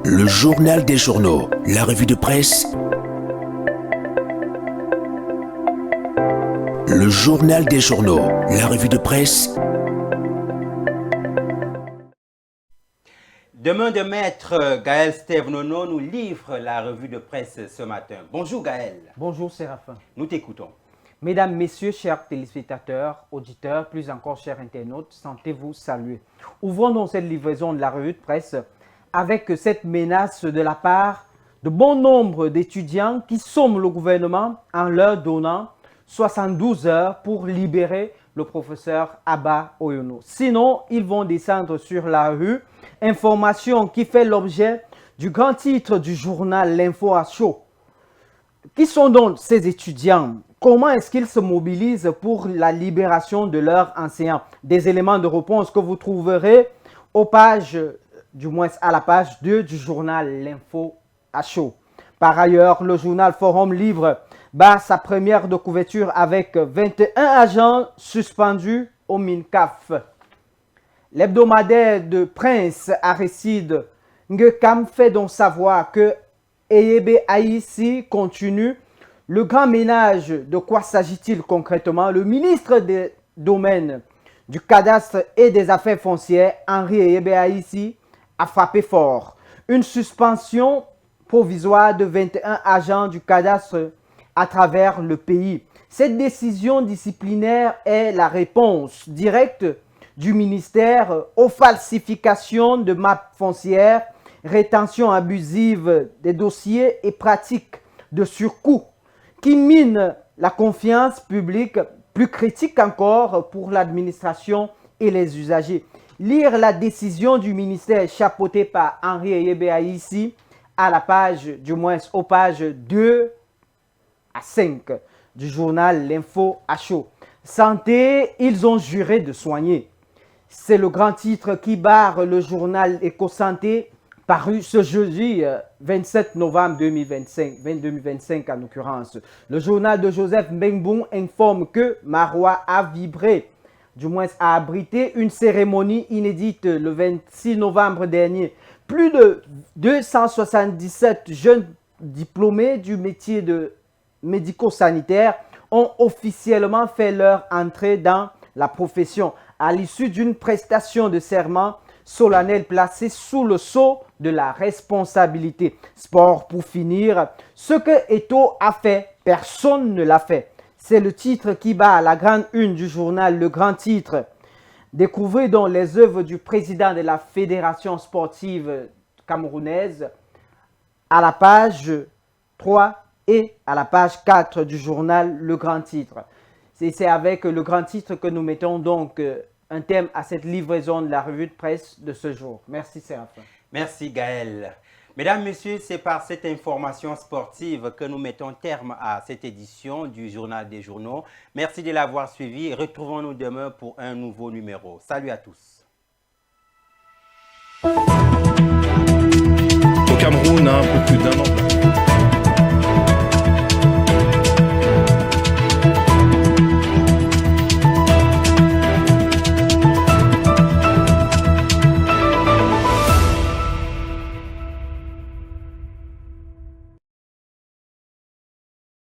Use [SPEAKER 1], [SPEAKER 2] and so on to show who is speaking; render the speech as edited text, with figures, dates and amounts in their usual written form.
[SPEAKER 1] Le journal des journaux, la revue de presse. Le journal des journaux, la revue de presse.
[SPEAKER 2] Demain de maître Gaël Stevnono nous livre la revue de presse ce matin. Bonjour Gaël.
[SPEAKER 3] Bonjour Séraphin.
[SPEAKER 2] Nous t'écoutons.
[SPEAKER 3] Mesdames, Messieurs, chers téléspectateurs, auditeurs, plus encore chers internautes, sentez-vous salués. Ouvrons donc cette livraison de la revue de presse avec cette menace de la part de bon nombre d'étudiants qui somment le gouvernement en leur donnant 72 heures pour libérer le professeur Abba Oyono. Sinon, ils vont descendre sur la rue. Information qui fait l'objet du grand titre du journal L'Info à chaud. Qui sont donc ces étudiants? Comment est-ce qu'ils se mobilisent pour la libération de leurs enseignants? Des éléments de réponse que vous trouverez aux pages, du moins à la page 2 du journal L'Info à chaud. Par ailleurs, le journal Forum Livre bat sa première de couverture avec 21 agents suspendus au MINCAF. L'hebdomadaire de Prince Aristide Ngekam fait donc savoir que Eyebe Aïssi continue. Le grand ménage, de quoi s'agit-il concrètement? Le ministre des Domaines, du Cadastre et des Affaires foncières, Henri Eyebe Aïssi, a frappé fort. Une suspension provisoire de 21 agents du Cadastre à travers le pays. Cette décision disciplinaire est la réponse directe du ministère aux falsifications de maps foncières, rétention abusive des dossiers et pratiques de surcoût qui minent la confiance publique, plus critique encore pour l'administration et les usagers. Lire la décision du ministère chapeautée par Henri Eyebe Aïssi à la page, du moins aux pages 2 à 5 du journal L'Info à chaud. Santé, ils ont juré de soigner. C'est le grand titre qui barre le journal Éco-Santé, paru ce jeudi 27 novembre 2025 en l'occurrence. Le journal de Joseph Mbengbou informe que Marois a vibré, du moins a abrité une cérémonie inédite le 26 novembre dernier. Plus de 277 jeunes diplômés du métier de médico-sanitaire ont officiellement fait leur entrée dans la profession à l'issue d'une prestation de serment solennelle placée sous le sceau de la responsabilité. Sport pour finir, ce que Eto'o a fait, personne ne l'a fait. C'est le titre qui bat à la grande une du journal Le Grand Titre. Découvrez donc les œuvres du président de la Fédération sportive camerounaise à la page 3 et à la page 4 du journal Le Grand Titre. C'est avec le grand titre que nous mettons donc un thème à cette livraison de la revue de presse de ce jour. Merci Séraphin.
[SPEAKER 2] Merci Gaël. Mesdames, Messieurs, c'est par cette information sportive que nous mettons terme à cette édition du Journal des Journaux. Merci de l'avoir suivi. Retrouvons-nous demain pour un nouveau numéro. Salut à tous.
[SPEAKER 4] Au Cameroun, un peu plus d'un an.